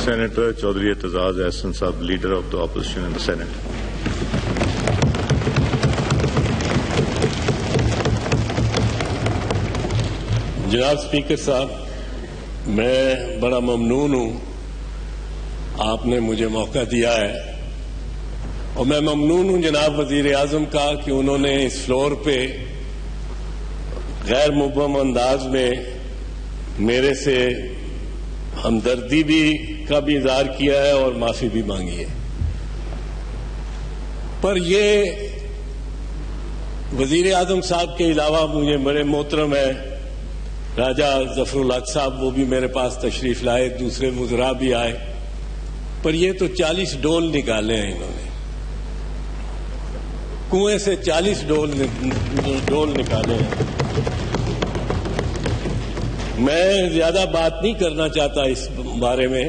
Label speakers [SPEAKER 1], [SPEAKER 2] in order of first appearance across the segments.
[SPEAKER 1] Senator Chaudhry E'tizaz Ahsan Saab, Leader of the Opposition in the Senate.
[SPEAKER 2] جناب speaker صاحب، میں بڑا ممنون ہوں آپ نے مجھے موقع دیا ہے، اور میں ممنون ہوں جناب وزیر اعظم کا کہ انہوں نے اس فلور پہ غیر مبہم انداز میں میرے سے ہمدردی کا بھی اظہار کیا ہے اور معافی بھی مانگی ہے۔ پر یہ وزیر اعظم صاحب کے علاوہ مجھے بڑے محترم ہے راجہ ظفر الحق صاحب، وہ بھی میرے پاس تشریف لائے، دوسرے وزراء بھی آئے، پر یہ تو 40 ڈول نکالے ہیں انہوں نے، کنویں سے 40 ڈول نکالے ہیں۔ میں زیادہ بات نہیں کرنا چاہتا اس بارے میں،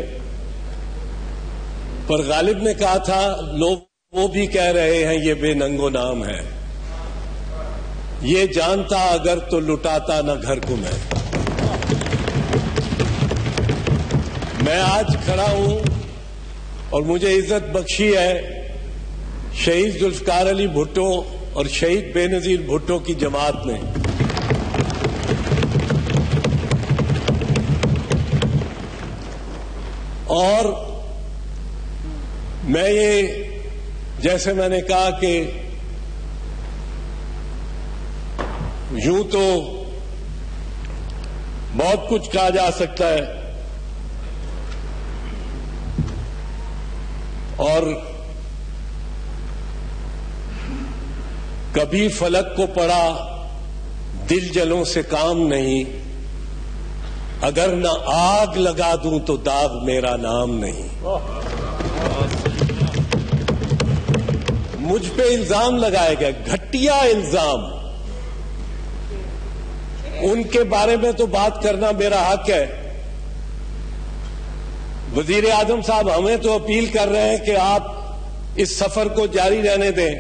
[SPEAKER 2] پر غالب نے کہا تھا لوگ وہ بھی کہہ رہے ہیں یہ بے ننگ و نام ہے، یہ جانتا اگر تو لٹاتا نہ گھر کو میں آج کھڑا ہوں اور مجھے عزت بخشی ہے شہید ذوالفقار علی بھٹو اور شہید بے نظیر بھٹو کی جماعت نے۔ اور میں یہ جیسے میں نے کہا کہ یوں تو بہت کچھ کہا جا سکتا ہے، اور کبھی فلک کو پڑا دل جلوں سے کام نہیں، اگر نہ آگ لگا دوں تو داغ میرا نام نہیں۔ مجھ پہ الزام لگائے گئے، گھٹیا الزام، ان کے بارے میں تو بات کرنا میرا حق ہے۔ وزیر اعظم صاحب ہمیں تو اپیل کر رہے ہیں کہ آپ اس سفر کو جاری رہنے دیں۔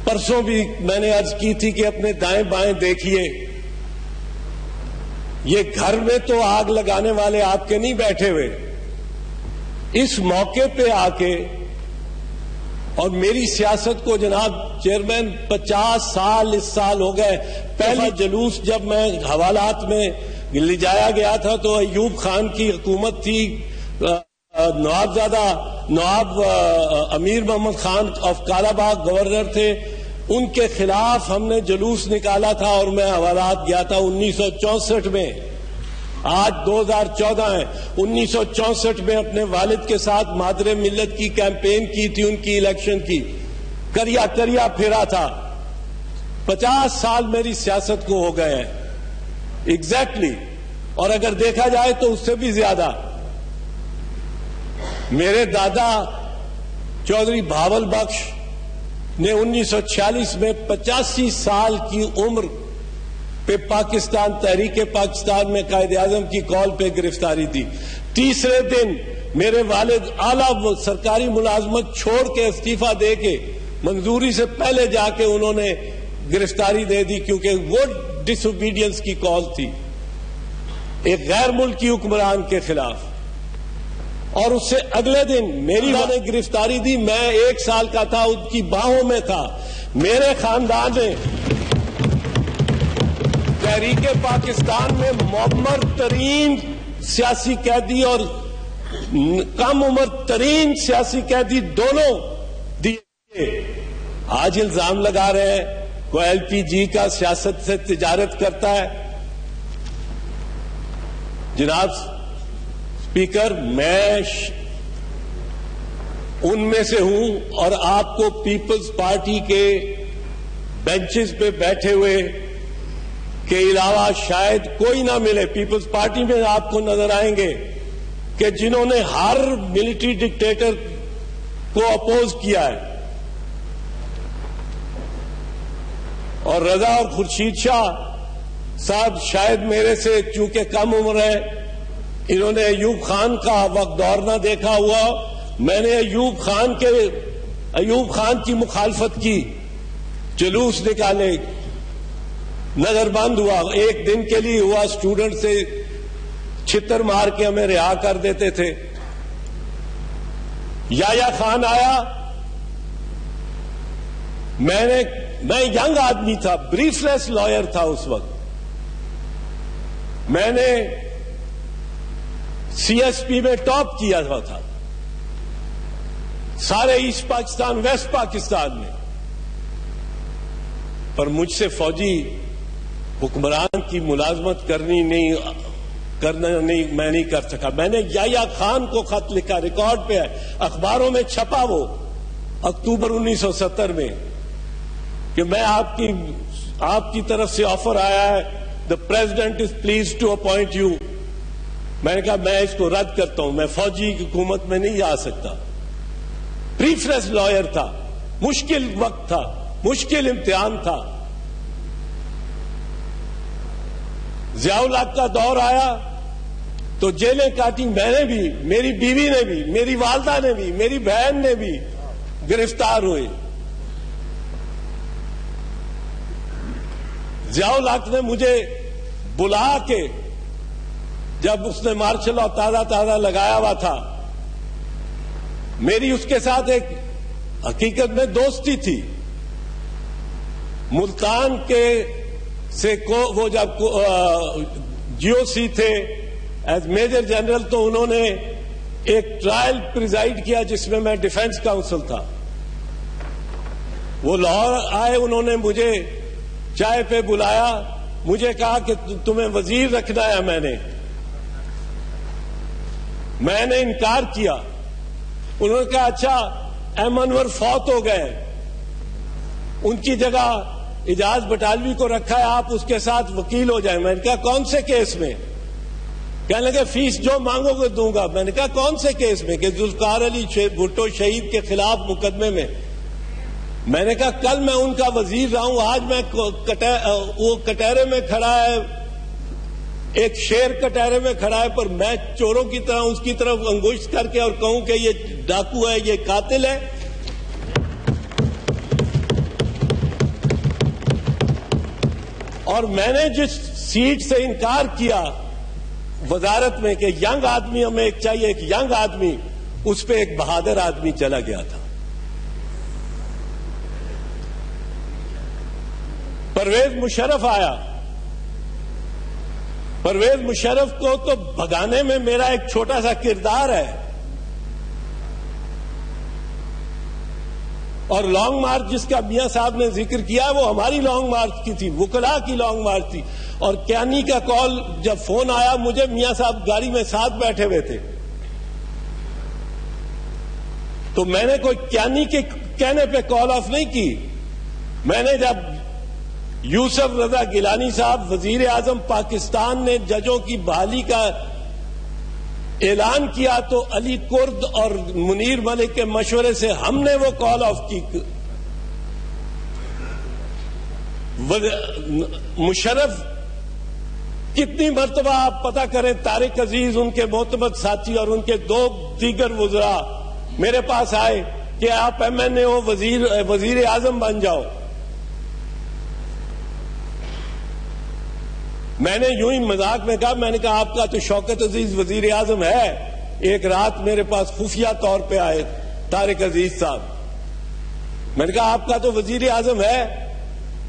[SPEAKER 2] پرسوں بھی میں نے عرض کی تھی کہ اپنے دائیں بائیں دیکھیے، یہ گھر میں تو آگ لگانے والے آپ کے نہیں بیٹھے ہوئے، اس موقع پہ آ کے، اور میری سیاست کو جناب چیئرمین 50 سال اس سال ہو گئے۔ پہلا جلوس جب میں حوالات میں لے جایا گیا تھا تو ایوب خان کی حکومت تھی، نواب امیر محمد خان آف کالا باغ گورنر تھے، ان کے خلاف ہم نے جلوس نکالا تھا اور میں حوالات گیا تھا 1964 میں۔ آج 2014 ہے، 1964 میں اپنے والد کے ساتھ مادر ملت کی کیمپین کی تھی، ان کی الیکشن کی، کریا پھرا تھا۔ 50 سال میری سیاست کو ہو گئے ہیں ایگزیکٹلی، اور اگر دیکھا جائے تو اس سے بھی زیادہ۔ میرے دادا چودھری بھاول بخش نے 1946 میں 85 سال کی عمر پہ پاکستان، تحریک پاکستان میں قائد اعظم کی کال پہ گرفتاری دی۔ تیسرے دن میرے والد اعلیٰ سرکاری ملازمت چھوڑ کے استعفیٰ دے کے منظوری سے پہلے جا کے انہوں نے گرفتاری دے دی، کیونکہ وہ ڈس اوبیڈینس کی کال تھی ایک غیر ملکی حکمران کے خلاف۔ اور اس سے اگلے دن میری نے گرفتاری دی، میں 1 سال کا تھا، ان کی باہوں میں تھا۔ میرے خاندان نے تحریک پاکستان میں معمر ترین سیاسی قیدی اور کم عمر ترین سیاسی قیدی دونوں دیے۔ آج الزام لگا رہے ہیں کوئی LPG کا سیاست سے تجارت کرتا ہے۔ جناب اسپیکر، میں ان میں سے ہوں، اور آپ کو پیپلز پارٹی کے بینچز پہ بیٹھے ہوئے کے علاوہ شاید کوئی نہ ملے، پیپلز پارٹی میں آپ کو نظر آئیں گے کہ جنہوں نے ہر ملٹری ڈکٹیٹر کو اپوز کیا ہے۔ اور رضا اور خورشید شاہ صاحب شاید میرے سے چونکہ کم عمر ہے، انہوں نے ایوب خان کا وقت دور نہ دیکھا ہوا۔ میں نے ایوب خان کی مخالفت کی، جلوس نکالے، نظر بند ہوا، 1 دن کے لیے ہوا، اسٹوڈنٹ سے چھتر مار کے ہمیں رہا کر دیتے تھے. یحییٰ خان آیا, میں ینگ آدمی تھا, بریف لیس لائر تھا اس وقت. میں نے سی ایس پی میں ٹاپ کیا ہوا تھا سارے ایسٹ پاکستان ویسٹ پاکستان میں, پر مجھ سے فوجی حکمران کی ملازمت میں نہیں کر سکا. میں نے یحییٰ خان کو خط لکھا, ریکارڈ پہ ہے, اخباروں میں چھپا وہ اکتوبر 1970 میں, کہ میں آپ کی طرف سے آفر آیا ہے, the president is please to appoint you. میں نے کہا میں اس کو رد کرتا ہوں, میں فوجی حکومت میں نہیں آ سکتا. پریفریس لائر تھا, مشکل وقت تھا, مشکل امتحان تھا. ضیاء الحق کا دور آیا تو جیلیں کاٹی میں نے بھی, میری بیوی نے بھی, میری والدہ نے بھی, میری بہن نے بھی گرفتار ہوئے. ضیاء الحق نے مجھے بلا کے, جب اس نے مارشل لا تازہ لگایا ہوا تھا, میری اس کے ساتھ ایک حقیقت میں دوستی تھی. ملتان کے سے وہ جب جی او سی تھے ایز میجر جنرل, تو انہوں نے ایک ٹرائل پریزائڈ کیا جس میں میں ڈیفنس کاؤنسل تھا. وہ لاہور آئے, انہوں نے مجھے چائے پہ بلایا, مجھے کہا کہ تمہیں وزیر رکھنا ہے. میں نے انکار کیا. انہوں نے کہا اچھا ایم انور فوت ہو گئے, ان کی جگہ اجاز بٹالوی کو رکھا ہے, آپ اس کے ساتھ وکیل ہو جائیں. میں نے کہا کون سے کیس میں؟ کہنے لگے فیس جو مانگو گے دوں گا. میں نے کہا کون سے کیس میں؟ کہ ذوالفقار علی بھٹو شہید کے خلاف مقدمے میں. میں نے کہا کل میں ان کا وزیر رہا ہوں, آج میں وہ کٹہرے میں کھڑا ہے, ایک شیر کٹہرے میں کھڑا ہے, پر میں چوروں کی طرح اس کی طرف انگشت کر کے اور کہوں کہ یہ ڈاکو ہے, یہ قاتل ہے. اور میں نے جس سیٹ سے انکار کیا وزارت میں کہ ینگ آدمی ہمیں ایک چاہیے, ایک ینگ آدمی, اس پہ ایک بہادر آدمی چلا گیا تھا. پرویز مشرف آیا. پرویز مشرف کو تو بھگانے میں میرا ایک چھوٹا سا کردار ہے. اور لانگ مارچ جس کا میاں صاحب نے ذکر کیا وہ ہماری لانگ مارچ کی تھی, وکلاء کی لانگ مارچ تھی. اور کیانی کا کال جب فون آیا مجھے, میاں صاحب گاڑی میں ساتھ بیٹھے ہوئے تھے, تو میں نے کوئی کیانی کے کہنے پہ کال آف نہیں کی. میں نے جب یوسف رضا گیلانی صاحب وزیر اعظم پاکستان نے ججوں کی بحالی کا اعلان کیا تو علی کرد اور منیر ملک کے مشورے سے ہم نے وہ کال آف کی. مشرف کتنی مرتبہ آپ پتہ کریں, طارق عزیز ان کے معتمد ساتھی اور ان کے 2 دیگر وزراء میرے پاس آئے کہ آپ ایم این اے ہو, وزیر اعظم بن جاؤ. میں نے یوں ہی مذاق میں کہا, میں نے کہا آپ کا تو شوکت عزیز وزیر اعظم ہے. ایک رات میرے پاس خفیہ طور پہ آئے طارق عزیز صاحب, میں نے کہا آپ کا تو وزیر اعظم ہے.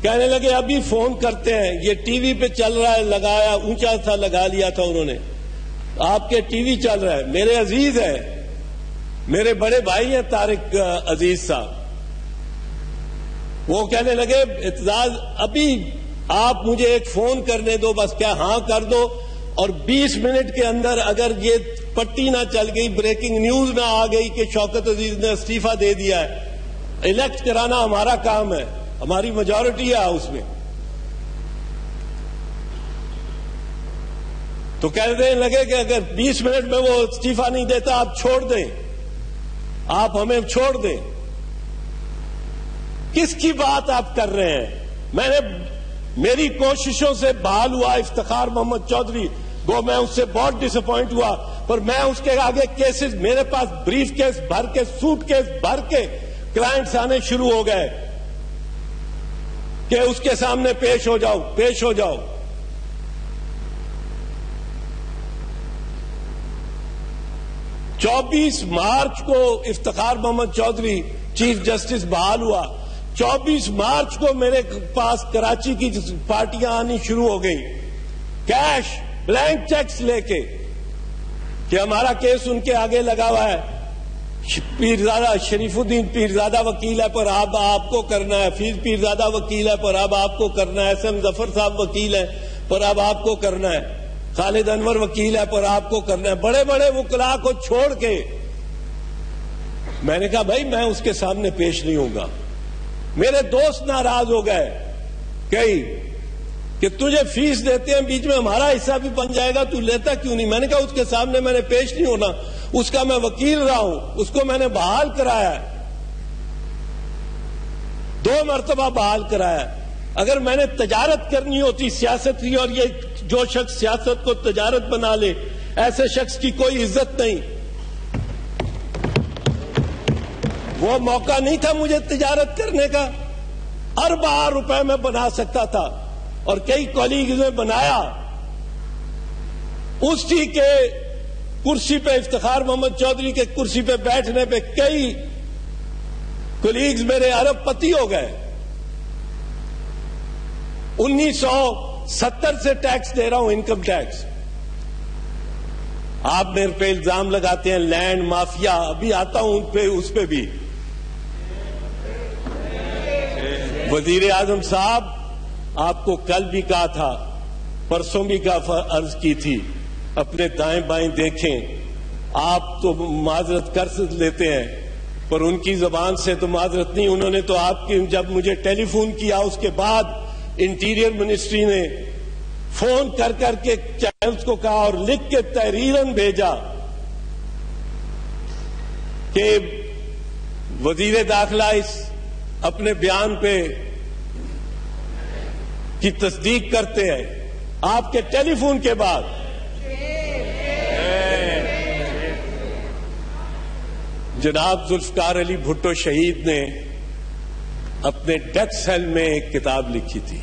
[SPEAKER 2] کہنے لگے ابھی فون کرتے ہیں, یہ ٹی وی پہ چل رہا ہے, لگایا اونچا سا لگا لیا تھا انہوں نے, آپ کے ٹی وی چل رہا ہے. میرے عزیز ہے, میرے بڑے بھائی ہیں طارق عزیز صاحب. وہ کہنے لگے اعتزاز ابھی آپ مجھے ایک فون کرنے دو, بس کیا ہاں کر دو, اور 20 منٹ کے اندر اگر یہ پٹی نہ چل گئی, بریکنگ نیوز نہ آ گئی کہ شوکت عزیز نے استعفی دے دیا ہے, الیکٹ کرانا ہمارا کام ہے, ہماری میجورٹی ہے اس میں. تو کہنے لگے کہ اگر 20 منٹ میں وہ استعفی نہیں دیتا آپ چھوڑ دیں, آپ ہمیں چھوڑ دیں. کس کی بات آپ کر رہے ہیں؟ میری کوششوں سے بحال ہوا افتخار محمد چودھری, گو میں اس سے بہت ڈس اپوائنٹ ہوا, پر میں اس کے آگے کیسز, میرے پاس بریف کیس بھر کے, سوٹ کیس بھر کے کلائنٹس آنے شروع ہو گئے کہ اس کے سامنے پیش ہو جاؤ. 24 مارچ کو افتخار محمد چودھری چیف جسٹس بحال ہوا. 24 مارچ کو میرے پاس کراچی کی پارٹیاں آنی شروع ہو گئی کیش بلینک چیکس لے کے کہ ہمارا کیس ان کے آگے لگا ہوا ہے. پیرزادہ شریف الدین پیرزادہ وکیل ہے پر اب آپ کو کرنا ہے. حفیظ پیرزادہ وکیل ہے پر اب آپ کو کرنا ہے. احسن ظفر صاحب وکیل ہے پر اب آپ کو کرنا ہے. خالد انور وکیل ہے پر آپ کو کرنا ہے. بڑے بڑے وکلاء کو چھوڑ کے میں نے کہا بھائی میں اس کے سامنے پیش نہیں ہوں گا. میرے دوست ناراض ہو گئے کئی کہ تجھے فیس دیتے ہیں بیچ میں ہمارا حصہ بھی بن جائے گا تو لیتا کیوں نہیں. میں نے کہا اس کے سامنے میں نے پیش نہیں ہونا. اس کا میں وکیل رہا ہوں, اس کو میں نے بحال کرایا ہے, 2 مرتبہ بحال کرایا ہے. اگر میں نے تجارت کرنی ہوتی سیاست کی, اور یہ جو شخص سیاست کو تجارت بنا لے ایسے شخص کی کوئی عزت نہیں. وہ موقع نہیں تھا مجھے تجارت کرنے کا. ارباں روپے میں بنا سکتا تھا اور کئی کولیگز نے بنایا. اسی کے کرسی پہ افتخار محمد چودھری کے کرسی پہ بیٹھنے پہ کئی کولیگز میرے ارب پتی ہو گئے. 1970 سے ٹیکس دے رہا ہوں, انکم ٹیکس. آپ میرے پہ الزام لگاتے ہیں لینڈ مافیا, ابھی آتا ہوں ان پہ, اس پہ بھی. وزیر اعظم صاحب آپ کو کل بھی کہا تھا, پرسوں بھی عرض کی تھی, اپنے دائیں بائیں دیکھیں. آپ تو معذرت کر لیتے ہیں پر ان کی زبان سے تو معذرت نہیں. انہوں نے تو آپ کی جب مجھے ٹیلی فون کیا اس کے بعد انٹیریئر منسٹری نے فون کر کر کے چینلز کو کہا اور لکھ کے تحریراً بھیجا کہ وزیر داخلہ اس اپنے بیان پہ کی تصدیق کرتے ہیں. آپ کے ٹیلی فون کے بعد جناب ذوالفقار علی بھٹو شہید نے اپنے ڈیتھ سیل میں ایک کتاب لکھی تھی.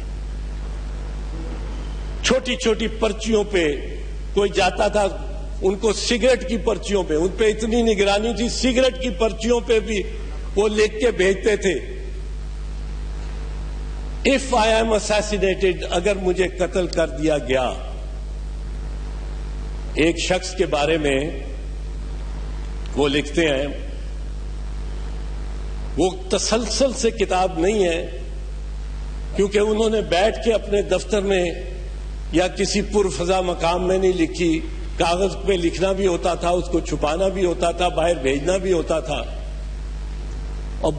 [SPEAKER 2] چھوٹی چھوٹی پرچیوں پہ کوئی جاتا تھا, ان کو سگریٹ کی پرچیوں پہ, ان پہ اتنی نگرانی تھی, سگریٹ کی پرچیوں پہ بھی وہ لکھ کے بھیجتے تھے If I am assassinated, اگر مجھے قتل کر دیا گیا. ایک شخص کے بارے میں وہ لکھتے ہیں, وہ تسلسل سے کتاب نہیں ہے کیونکہ انہوں نے بیٹھ کے اپنے دفتر میں یا کسی پرفضا مقام میں نہیں لکھی. کاغذ پہ لکھنا بھی ہوتا تھا, اس کو چھپانا بھی ہوتا تھا, باہر بھیجنا بھی ہوتا تھا, اور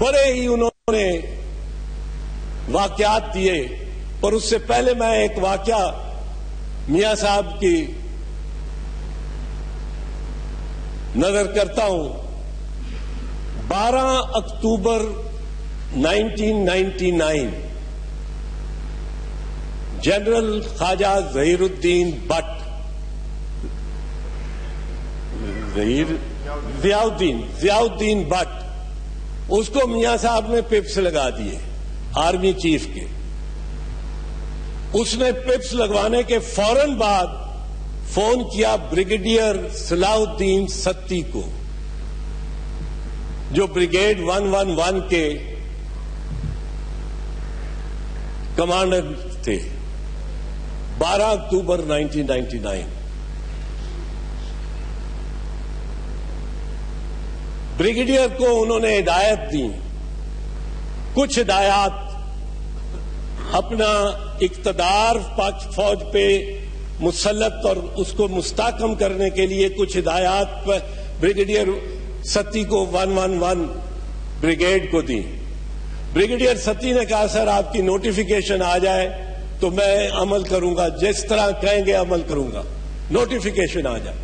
[SPEAKER 2] بڑے ہی انہوں نے واقعات دیے. اور اس سے پہلے میں ایک واقعہ میاں صاحب کی نظر کرتا ہوں. 12 اکتوبر 1999 general Khwaja Zaheer Uddin but, Zia Uddin but, اس کو میاں صاحب نے پپس لگا دیے آرمی چیف کے. اس نے پپس لگوانے کے فوراً بعد فون کیا بریگیڈیئر صلاح الدین ستی کو, جو بریگیڈ 111 کے کمانڈر تھے. 12 اکتوبر 1999 بریگیڈیئر کو انہوں نے ہدایت دی. کچھ ہدایات اپنا اقتدار پاک فوج پہ مسلط اور اس کو مستحکم کرنے کے لیے کچھ ہدایات بریگیڈیئر ستی کو 111 بریگیڈ کو دی. بریگیڈیئر ستی نے کہا سر آپ کی نوٹیفیکیشن آ جائے تو میں عمل کروں گا, جس طرح کہیں گے عمل کروں گا, نوٹیفیکیشن آ جائے.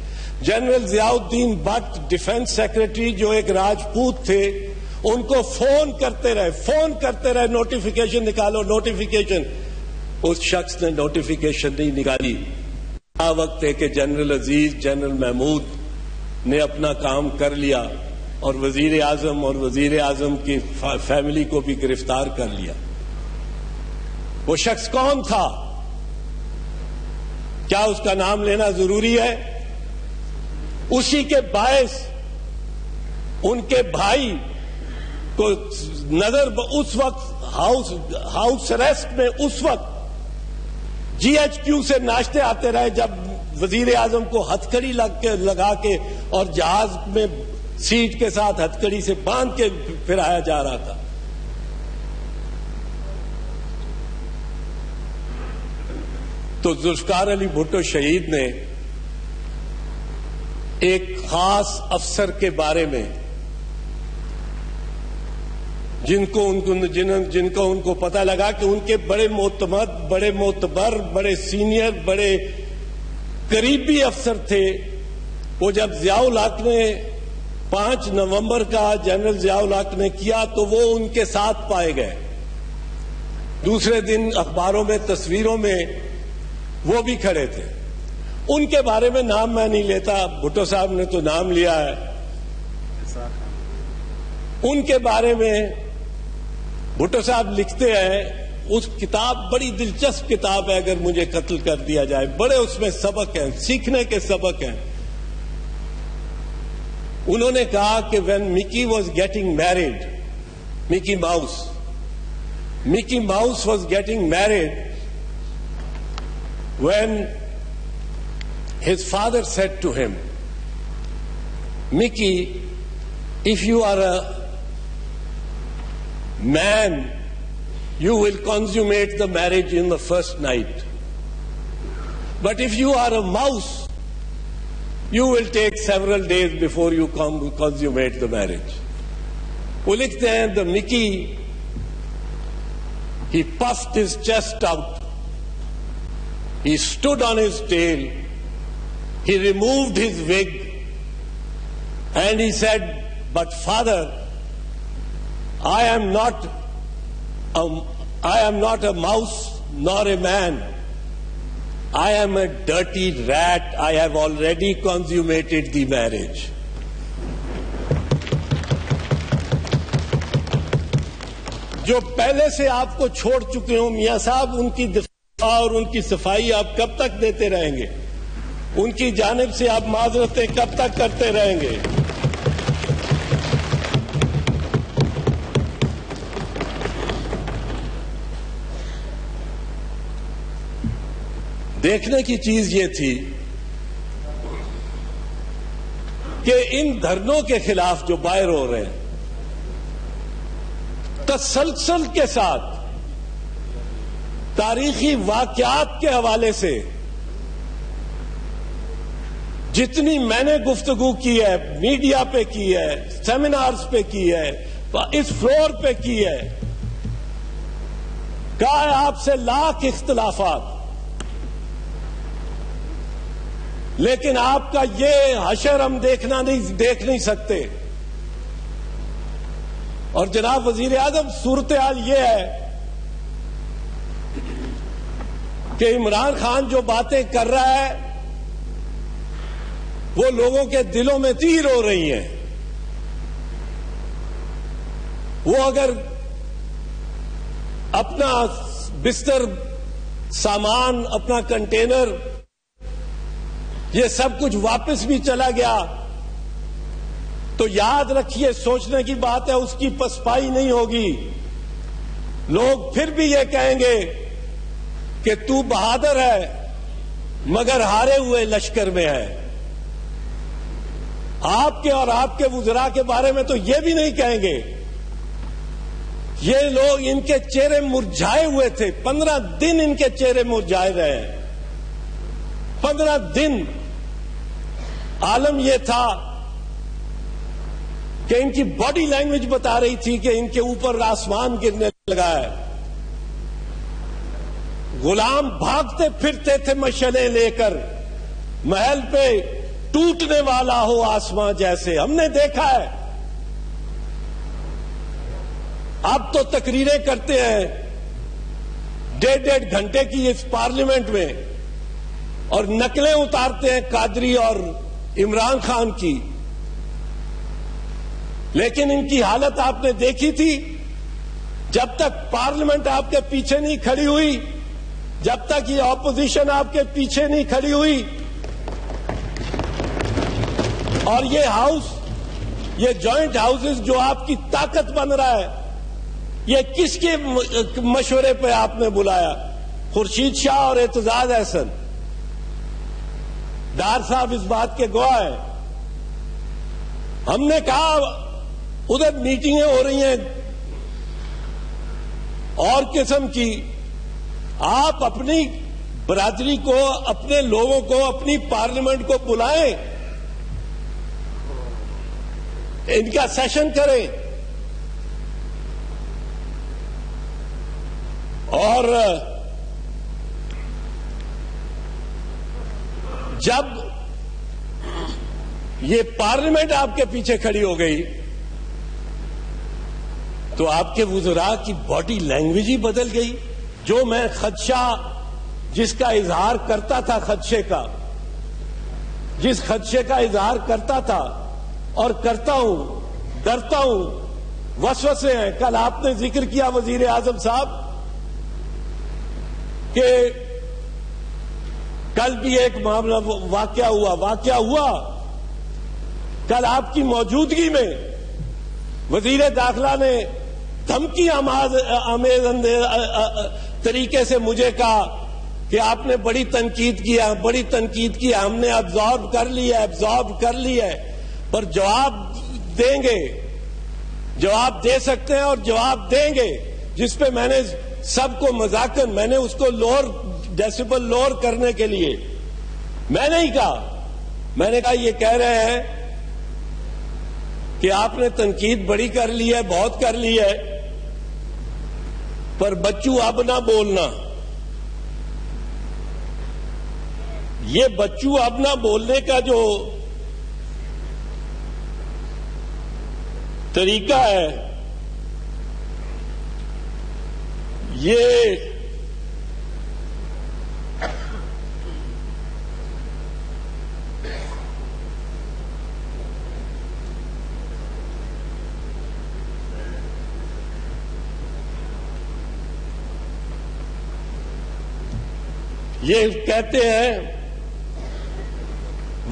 [SPEAKER 2] General Zia Uddin but defence secretary جو ایک راجپوت تھے, ان کو فون کرتے رہے نوٹیفیکیشن نکالو نوٹیفیکیشن. اس شخص نے نوٹیفیکیشن نہیں نکالی. وقت ہے کہ جنرل عزیز جنرل محمود نے اپنا کام کر لیا اور وزیر اعظم کی فیملی کو بھی گرفتار کر لیا. وہ شخص کون تھا؟ کیا اس کا نام لینا ضروری ہے؟ اسی کے باعث ان کے بھائی کو نظر اس وقت ہاؤس اریسٹ میں اس وقت جی ایچ کیو سے ناشتے آتے رہے جب وزیر اعظم کو ہتھکڑی لگا کے اور جہاز میں سیٹ کے ساتھ ہتھکڑی سے باندھ کے پھرایا جا رہا تھا. تو ذوالفقار علی بھٹو شہید نے ایک خاص افسر کے بارے میں جن کو ان کو پتہ لگا کہ ان کے بڑے معتمد، بڑے معتبر، بڑے سینئر، بڑے قریبی افسر تھے، وہ جب ضیاء الحق نے 5 نومبر کا جنرل ضیاء الحق نے کیا تو وہ ان کے ساتھ پائے گئے. دوسرے دن اخباروں میں تصویروں میں وہ بھی کھڑے تھے. ان کے بارے میں نام میں نہیں لیتا، بھٹو صاحب نے تو نام لیا ہے. ان کے بارے میں بھٹو صاحب لکھتے ہیں، اس کتاب بڑی دلچسپ کتاب ہے، اگر مجھے قتل کر دیا جائے، بڑے اس میں سبق ہیں، سیکھنے کے سبق ہیں. انہوں نے کہا کہ when Mickey was getting married, Mickey Mouse was getting married when his father said to him, Mickey, if you are a man, you will consummate the marriage in the first night. But if you are a mouse, you will take several days before you consummate the marriage. وہ لکھتے ہیں the Mickey, he puffed his chest out, he stood on his tail, he removed his wig, and he said, but father, I am not a mouse nor a man. I am a dirty rat. I have already consummated the marriage. جو پہلے سے آپ کو چھوڑ چکے ہوں میاں صاحب، ان کی دفاع اور ان کی صفائی آپ کب تک دیتے رہیں گے؟ ان کی جانب سے آپ معذرتیں کب تک کرتے رہیں گے؟ دیکھنے کی چیز یہ تھی کہ ان دھرنوں کے خلاف جو باہر ہو رہے ہیں، تسلسل کے ساتھ تاریخی واقعات کے حوالے سے جتنی میں نے گفتگو کی ہے، میڈیا پہ کی ہے، سیمینارز پہ کی ہے، اس فلور پہ کی ہے، کہا ہے آپ سے لاکھ اختلافات، لیکن آپ کا یہ حشر ہم دیکھ نہیں سکتے. اور جناب وزیر اعظم، صورتحال یہ ہے کہ عمران خان جو باتیں کر رہا ہے وہ لوگوں کے دلوں میں تیر ہو رہی ہیں. وہ اگر اپنا بستر، سامان، اپنا کنٹینر، یہ سب کچھ واپس بھی چلا گیا تو یاد رکھیے، سوچنے کی بات ہے، اس کی پسپائی نہیں ہوگی. لوگ پھر بھی یہ کہیں گے کہ تو بہادر ہے مگر ہارے ہوئے لشکر میں ہے. آپ کے اور آپ کے وزراء کے بارے میں تو یہ بھی نہیں کہیں گے. یہ لوگ، ان کے چہرے مرجھائے ہوئے تھے، 15 دن ان کے چہرے مرجھائے رہے. 15 دن عالم یہ تھا کہ ان کی باڈی لینگویج بتا رہی تھی کہ ان کے اوپر آسمان گرنے لگا ہے. غلام بھاگتے پھرتے تھے مشعلیں لے کر، محل پہ ٹوٹنے والا ہو آسمان جیسے. ہم نے دیکھا ہے. اب تو تقریریں کرتے ہیں 1.5 گھنٹے کی اس پارلیمنٹ میں اور نقلیں اتارتے ہیں قادری اور عمران خان کی. لیکن ان کی حالت آپ نے دیکھی تھی. جب تک پارلیمنٹ آپ کے پیچھے نہیں کھڑی ہوئی، جب تک یہ اپوزیشن آپ کے پیچھے نہیں کھڑی ہوئی، اور یہ ہاؤس، یہ جوائنٹ ہاؤسز جو آپ کی طاقت بن رہا ہے، یہ کس کے مشورے پہ آپ نے بلایا؟ خورشید شاہ اور اعتزاز احسن، ڈار صاحب اس بات کے گواہ ہیں۔ ہم نے کہا ادھر میٹنگیں ہو رہی ہیں اور قسم کی، آپ اپنی برادری کو، اپنے لوگوں کو، اپنی پارلیمنٹ کو بلائیں، ان کا سیشن کریں، اور جب یہ پارلیمنٹ آپ کے پیچھے کھڑی ہو گئی تو آپ کے وزراء کی باڈی لینگویج ہی بدل گئی۔ جو میں خدشہ جس کا اظہار کرتا تھا، خدشے کا، جس خدشے کا اظہار کرتا تھا اور کرتا ہوں، ڈرتا ہوں، وسوسے ہیں۔ کل آپ نے ذکر کیا وزیر اعظم صاحب کہ کل بھی ایک معاملہ واقعہ ہوا کل آپ کی موجودگی میں وزیر داخلہ نے دھمکی آمیز طریقے سے مجھے کہا کہ آپ نے بڑی تنقید کی، ہم نے ابزارب کر لی ہے، پر جواب دیں گے، جواب دے سکتے ہیں اور جواب دیں گے، جس پہ میں نے سب کو مذاکر، میں نے اس کو ڈیسیبل لوور کرنے کے لیے میں نہیں کہا، میں نے کہا یہ کہہ رہے ہیں کہ آپ نے تنقید بڑی کر لی ہے، بہت کر لی ہے، پر بچو اب نہ بولنا۔ یہ بچو اب نہ بولنے کا جو طریقہ ہے، یہ کہتے ہیں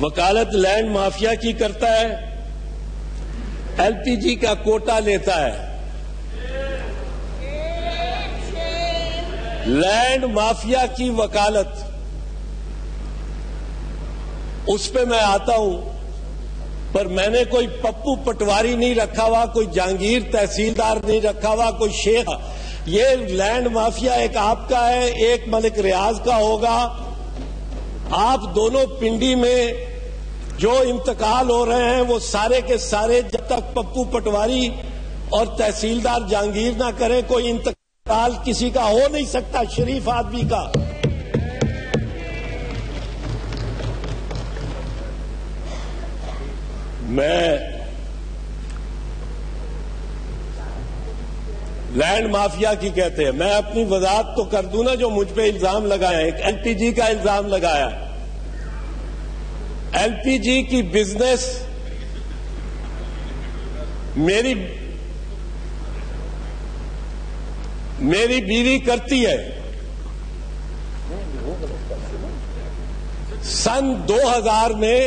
[SPEAKER 2] وکالت لینڈ مافیا کی کرتا ہے، ایل پی جی کا کوٹا لیتا ہے۔ لینڈ مافیا کی وکالت، اس پہ میں آتا ہوں، پر میں نے کوئی پپو پٹواری نہیں رکھا ہوا، کوئی جہانگیر تحصیلدار نہیں رکھا ہوا، کوئی شیخ۔ یہ لینڈ مافیا ایک آپ کا ہے، ایک ملک ریاض کا ہوگا۔ آپ دونوں پنڈی میں جو انتقال ہو رہے ہیں وہ سارے کے سارے جب تک پپو پٹواری اور تحصیلدار جہانگیر نہ کریں، کوئی انتقال کسی کا ہو نہیں سکتا، شریف آدمی کا۔ میں لینڈ مافیا کی کہتے ہیں، میں اپنی وضاحت تو کر دوں نا جو مجھ پہ الزام لگایا ہے۔ ایک ایل پی جی کا الزام لگایا، ایل پی جی کی بزنس میری بیوی کرتی ہے۔ سن 2000 میں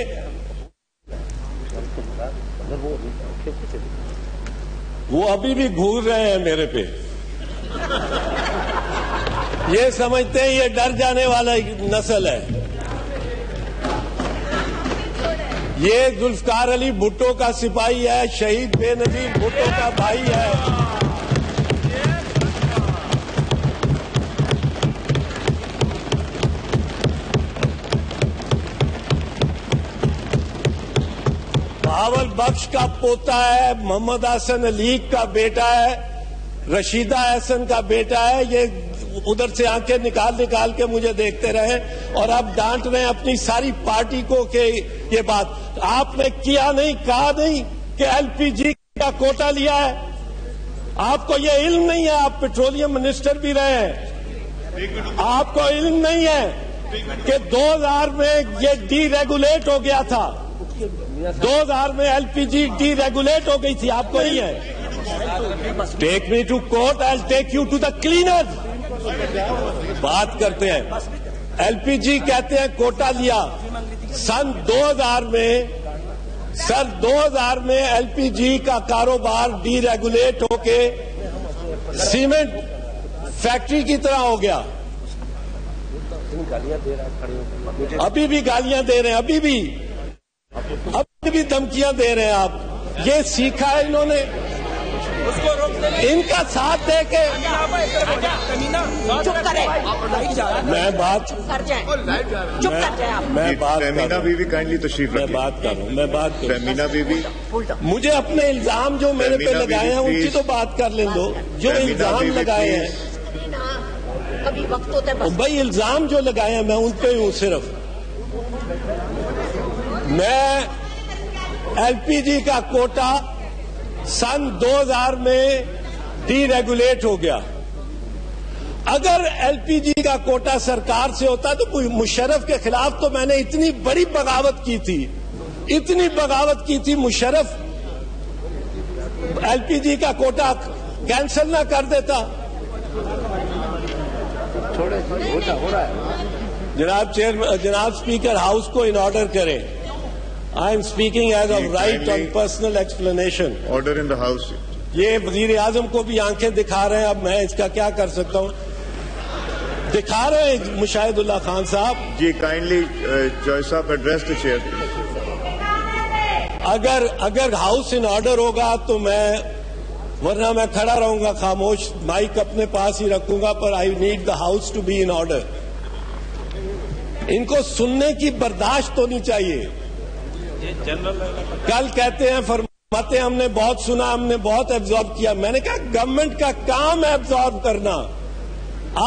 [SPEAKER 2] وہ ابھی بھی گھور رہے ہیں میرے پہ، یہ سمجھتے ہیں یہ ڈر جانے والا نسل ہے۔ یہ ذوالفقار علی بھٹو کا سپاہی ہے، شہید بے نظیر بھٹو کا بھائی ہے۔ بہاول بخش کا پوتا ہے، محمد حسن علی کا بیٹا ہے، رشیدہ احسن کا بیٹا ہے۔ یہ ادھر سے آنکھیں نکال کے مجھے دیکھتے رہے اور اب ڈانٹ رہے ہیں اپنی ساری پارٹی کو کہ یہ بات آپ نے کیا نہیں، کہا نہیں کہ ایل پی جی کا کوٹا لیا ہے۔ آپ کو یہ علم نہیں ہے، آپ پیٹرولیم منسٹر بھی رہے ہیں، آپ کو علم نہیں ہے کہ 2000 میں یہ ڈی ریگولیٹ ہو گیا تھا، 2000 میں L P G deregulate ہو گئی تھی، آپ کو نہیں ہے۔ Take me to court, I will take you to the cleaner. بات کرتے ہیں ایل پی جی کہتے ہیں کوٹا لیا۔ سن 2000 میں سر 2000 میں ایل پی جی کا کاروبار ڈی ریگولیٹ ہو کے سیمنٹ فیکٹری کی طرح ہو گیا. ابھی بھی گالیاں دے رہے ہیں, ابھی بھی دھمکیاں دے رہے ہیں آپ. یہ سیکھا ہے انہوں نے, ان کا ساتھ دے کے.
[SPEAKER 3] چپ کریں,
[SPEAKER 2] میں بات
[SPEAKER 3] چپ کر جائیں آپ.
[SPEAKER 2] میں بات کر
[SPEAKER 1] فہمینا
[SPEAKER 2] رہا ہوں,
[SPEAKER 1] بیوی کائنڈلی تشریف
[SPEAKER 2] میں
[SPEAKER 1] رکھیے.
[SPEAKER 2] بات کر رہا ہوں, میں بات کر رہا ہوں.
[SPEAKER 1] فہمینا بیوی,
[SPEAKER 2] مجھے اپنے الزام جو میرے پہ لگائے ہیں ان کی تو بات کر لیں دو. جو الزام لگائے ہیں
[SPEAKER 3] کبھی وقت ہوتا ہے بس.
[SPEAKER 2] بھائی, الزام جو لگائے ہیں میں ان پہ ہوں. صرف میں ایل پی جی کا کوٹا سن 2000 میں ڈی ریگولیٹ ہو گیا. اگر ایل پی جی کا کوٹا سرکار سے ہوتا تو مشرف کے خلاف تو میں نے اتنی بڑی بغاوت کی تھی, مشرف ایل پی جی کا کوٹا کینسل نہ کر دیتا. جناب اسپیکر ہاؤس کو ان آرڈر کریں. I am speaking as a right on personal explanation.
[SPEAKER 1] Order in the house.
[SPEAKER 2] یہ وزیر اعظم کو بھی آنکھیں دکھا رہے ہیں, اب میں اس کا کیا کر سکتا ہوں. دکھا رہے ہیں مشاہد اللہ خان صاحب.
[SPEAKER 1] جی کائنڈلی جوائے صاحب ایڈریس دا چیئر.
[SPEAKER 2] اگر ہاؤس ان آرڈر ہوگا تو ورنہ میں کھڑا رہوں گا خاموش, مائک اپنے پاس ہی رکھوں گا, پر I need the house to be in order. ان کو سننے کی برداشت ہونی چاہیے. کل کہتے ہیں فرماتے ہیں ہم نے بہت سنا, ہم نے بہت ایبزارب کیا. میں نے کہا گورنمنٹ کا کام ہے ایبزارب کرنا.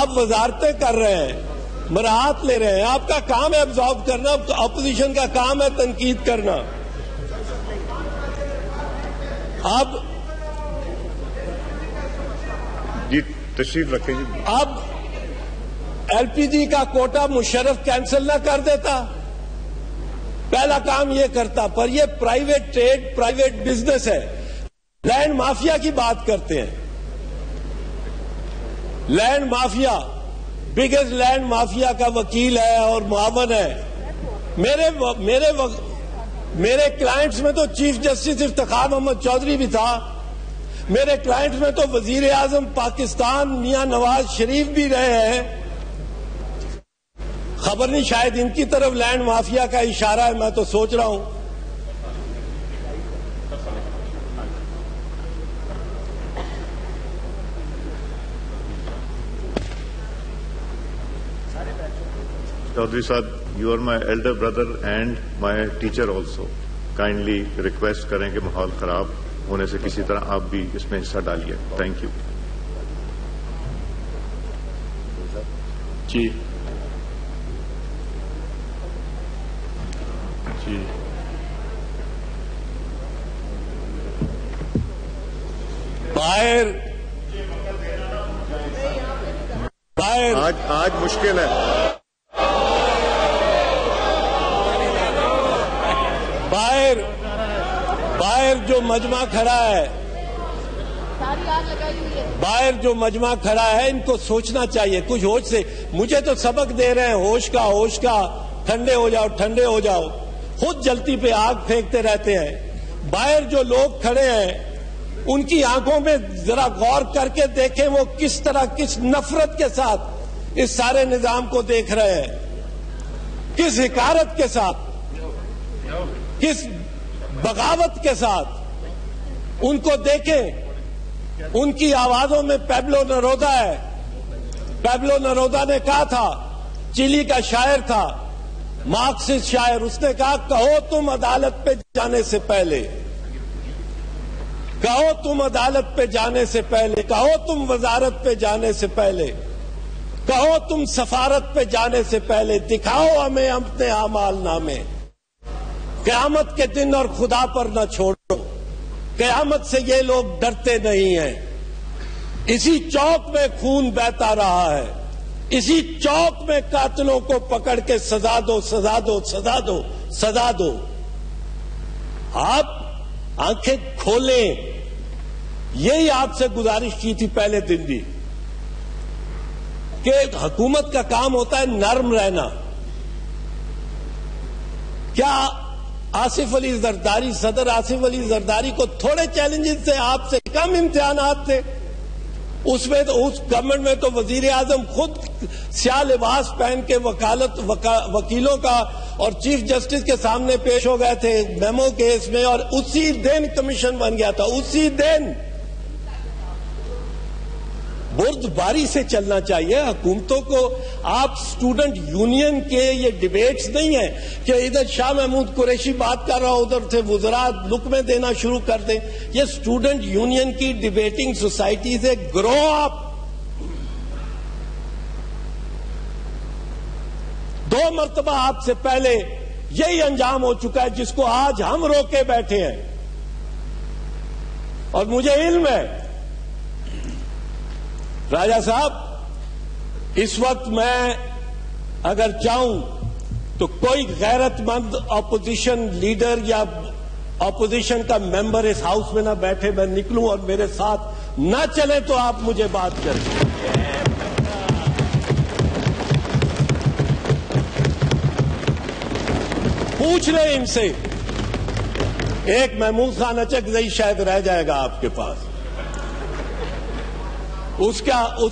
[SPEAKER 2] آپ وزارتیں کر رہے ہیں, مراحت لے رہے ہیں, آپ کا کام ہے ایبزارب کرنا. اپوزیشن کا کام ہے تنقید کرنا. اب
[SPEAKER 1] جی تشریف رکھیں.
[SPEAKER 2] اب ایل پی جی کا کوٹا مشرف کینسل نہ کر دیتا, پہلا کام یہ کرتا. پر یہ پرائیویٹ ٹریڈ, پرائیویٹ بزنس ہے. لینڈ مافیا کی بات کرتے ہیں. Land mafia biggest land mafia کا وکیل ہے اور معاون ہے. میرے کلائنٹس میں تو چیف جسٹس افتخار محمد چودھری بھی تھا. میرے کلائنٹس میں تو وزیر اعظم پاکستان میاں نواز شریف بھی رہے ہیں. خبر نہیں, شاید ان کی طرف لینڈ مافیا کا اشارہ ہے, میں تو سوچ رہا ہوں.
[SPEAKER 1] چودھری صاحب, you are my elder brother and my teacher also. Kindly request کریں کہ ماحول خراب ہونے سے کسی طرح آپ بھی اس میں حصہ ڈالیے. Thank you.
[SPEAKER 2] جی باہر
[SPEAKER 1] آج مشکل ہے.
[SPEAKER 2] باہر جو مجمع کھڑا ہے, ان کو سوچنا چاہیے کچھ ہوش سے. مجھے تو سبق دے رہے ہیں ہوش کا, ٹھنڈے ہو جاؤ. خود جلتی پہ آگ پھینکتے رہتے ہیں. باہر جو لوگ کھڑے ہیں ان کی آنکھوں میں ذرا غور کر کے دیکھیں وہ کس طرح, کس نفرت کے ساتھ اس سارے نظام کو دیکھ رہے ہیں, کس حقارت کے ساتھ, کس بغاوت کے ساتھ. ان کو دیکھیں, ان کی آوازوں میں پیبلو نرودا ہے. پیبلو نرودا نے کہا تھا, چلی کا شاعر تھا, مارکسسٹ شاعر. اس نے کہا کہو تم عدالت پہ جانے سے پہلے, کہو تم عدالت پہ جانے سے پہلے, کہو تم وزارت پہ جانے سے پہلے, کہو تم سفارت پہ جانے سے پہلے, دکھاؤ ہمیں اپنے اعمال نامے. قیامت کے دن اور خدا پر نہ چھوڑو. قیامت سے یہ لوگ ڈرتے نہیں ہیں. اسی چوک میں خون بہتا رہا ہے, اسی چوک میں قاتلوں کو پکڑ کے سزا دو. آپ آنکھیں کھولیں. یہی آپ سے گزارش کی تھی پہلے دن بھی کہ حکومت کا کام ہوتا ہے نرم رہنا. کیا آصف علی زرداری، صدر آصف علی زرداری کو تھوڑے چیلنجز تھے، آپ سے کم امتحانات تھے. اس گورنمنٹ میں تو وزیر اعظم خود سیاہ لباس پہن کے وکیلوں کا اور چیف جسٹس کے سامنے پیش ہو گئے تھے میمو کیس میں، اور اسی دن کمیشن بن گیا تھا. اسی دن بردباری سے چلنا چاہیے حکومتوں کو. آپ اسٹوڈنٹ یونین کے یہ ڈیبیٹس نہیں ہیں کہ ادھر شاہ محمود قریشی بات کر رہا ادھر سے وزراء لقمے دینا شروع کر دیں. یہ اسٹوڈنٹ یونین کی ڈیبیٹنگ سوسائٹی سے گرو اپ. 2 مرتبہ آپ سے پہلے یہی انجام ہو چکا ہے جس کو آج ہم روکے بیٹھے ہیں. اور مجھے علم ہے راجہ صاحب، اس وقت میں اگر چاہوں تو کوئی غیرت مند اپوزیشن لیڈر یا اپوزیشن کا ممبر اس ہاؤس میں نہ بیٹھے، میں نکلوں اور میرے ساتھ نہ چلے تو آپ مجھے بات کریں. پوچھ لیں ان سے. ایک محمود خان اچکزئی شاید رہ جائے گا آپ کے پاس، اس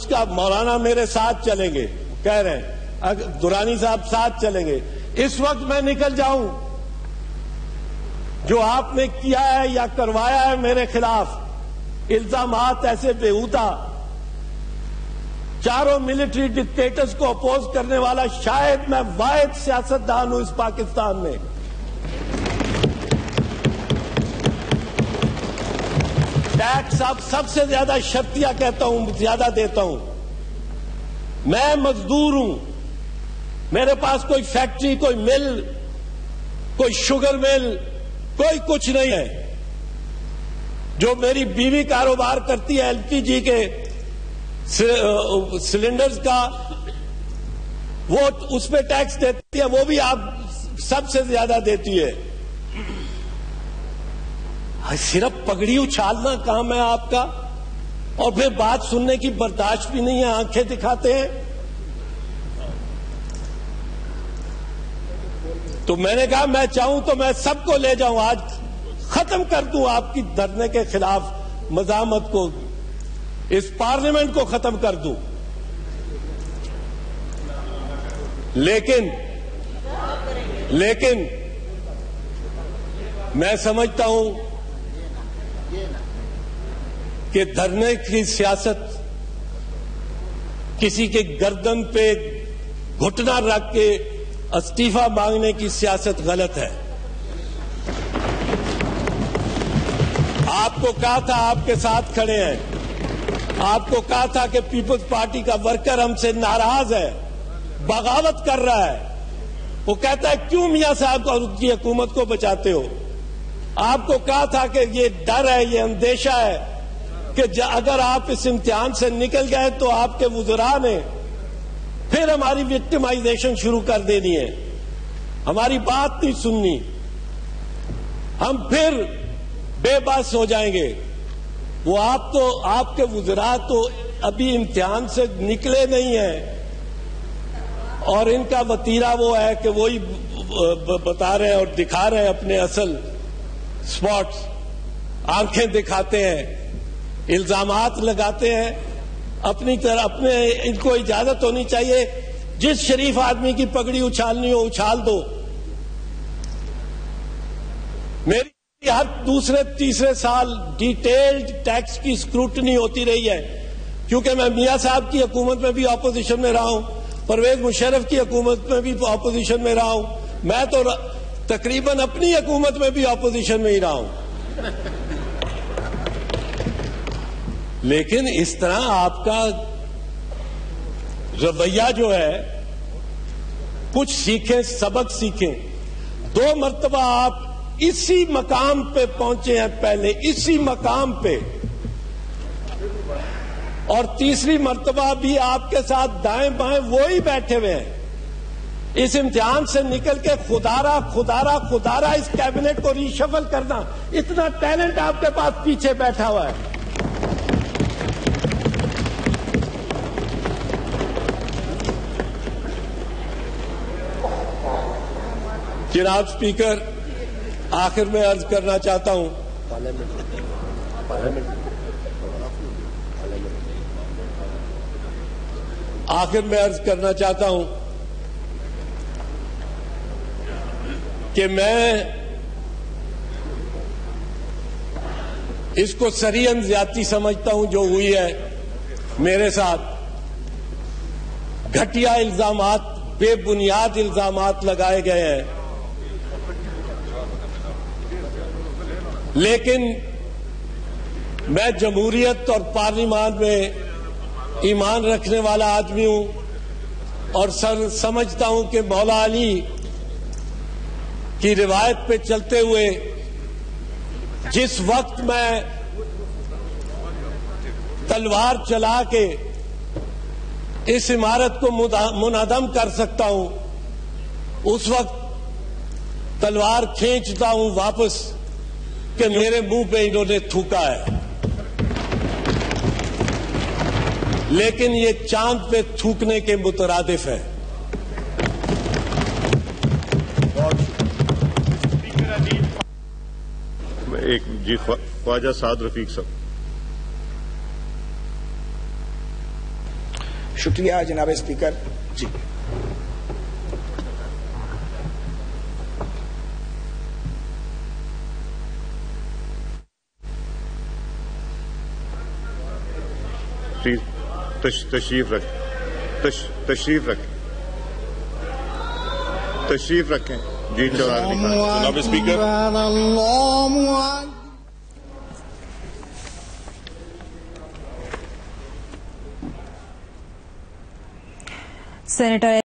[SPEAKER 2] کا مولانا میرے ساتھ چلیں گے، کہہ رہے ہیں درانی صاحب ساتھ چلیں گے. اس وقت میں نکل جاؤں، جو آپ نے کیا ہے یا کروایا ہے میرے خلاف الزامات ایسے بےہودہ، چاروں ملٹری ڈکٹیٹرز کو اپوز کرنے والا شاید میں واحد سیاستدان ہوں اس پاکستان میں. ٹیکس اب سب سے زیادہ شرطیہ کہتا ہوں، زیادہ دیتا ہوں. میں مزدور ہوں، میرے پاس کوئی فیکٹری، کوئی مل، کوئی شوگر مل، کوئی کچھ نہیں ہے. جو میری بیوی کاروبار کرتی ہے LPG کے سلنڈرز کا، وہ اس پہ ٹیکس دیتی ہے، وہ بھی آپ سب سے زیادہ دیتی ہے. صرف پگڑی اچھالنا کام ہے آپ کا، اور پھر بات سننے کی برداشت بھی نہیں ہے، آنکھیں دکھاتے ہیں. تو میں نے کہا میں چاہوں تو میں سب کو لے جاؤں، آج ختم کر دوں آپ کی دھرنے کے خلاف مزاحمت کو، اس پارلیمنٹ کو ختم کر دوں. لیکن میں سمجھتا ہوں کہ دھرنے کی سیاست، کسی کے گردن پہ گھٹنا رکھ کے استعفی مانگنے کی سیاست غلط ہے. آپ کو کہا تھا آپ کے ساتھ کھڑے ہیں، آپ کو کہا تھا کہ پیپلز پارٹی کا ورکر ہم سے ناراض ہے، بغاوت کر رہا ہے. وہ کہتا ہے کیوں میاں صاحب اور ان کی حکومت کو بچاتے ہو. آپ کو کہا تھا کہ یہ ڈر ہے، یہ اندیشہ ہے کہ اگر آپ اس امتحان سے نکل گئے تو آپ کے وزراء نے پھر ہماری وکٹمائزیشن شروع کر دینی ہے، ہماری بات نہیں سننی، ہم پھر بے بس ہو جائیں گے. وہ آپ کے وزراء تو ابھی امتحان سے نکلے نہیں ہیں، اور ان کا وتیرہ وہ ہے کہ وہی بتا رہے ہیں اور دکھا رہے ہیں اپنے اصل سپاٹس. آنکھیں دکھاتے ہیں، الزامات لگاتے ہیں اپنی طرح. ان کو اجازت ہونی چاہیے، جس شریف آدمی کی پگڑی اچھالنی ہو اچھال دو. میری ہر دوسرے تیسرے سال ڈیٹیلڈ ٹیکس کی اسکروٹنی ہوتی رہی ہے، کیونکہ میں میاں صاحب کی حکومت میں بھی اپوزیشن میں رہا ہوں، پرویز مشرف کی حکومت میں بھی اپوزیشن میں رہا ہوں، میں تو تقریباً اپنی حکومت میں بھی اپوزیشن میں ہی رہا ہوں. لیکن اس طرح آپ کا رویہ جو ہے، کچھ سیکھیں، سبق سیکھیں. 2 مرتبہ آپ اسی مقام پہ پہنچے ہیں، پہلے اسی مقام پہ، اور تیسری مرتبہ بھی آپ کے ساتھ دائیں بائیں وہی بیٹھے ہوئے ہیں. اس امتحان سے نکل کے خدارا اس کیبنٹ کو ریشفل کرنا، اتنا ٹیلنٹ آپ کے پاس پیچھے بیٹھا ہوا ہے. جناب اسپیکر، آخر میں عرض کرنا چاہتا ہوں کہ میں اس کو سریعاً زیادتی سمجھتا ہوں جو ہوئی ہے میرے ساتھ. گھٹیا الزامات، بے بنیاد الزامات لگائے گئے ہیں، لیکن میں جمہوریت اور پارلیمان میں ایمان رکھنے والا آدمی ہوں اور سمجھتا ہوں کہ مولا علی کی روایت پہ چلتے ہوئے جس وقت میں تلوار چلا کے اس عمارت کو منہدم کر سکتا ہوں، اس وقت تلوار کھینچتا ہوں واپس کہ میرے منہ پہ انہوں نے تھوکا ہے. لیکن یہ چاند پہ تھوکنے کے مترادف ہے.
[SPEAKER 1] ایک جی خواجہ سعد رفیق صاحب.
[SPEAKER 4] شکریہ جناب اسپیکر. جی
[SPEAKER 1] تشریف رکھیں. جی جناب اسپیکر.
[SPEAKER 5] سینیٹر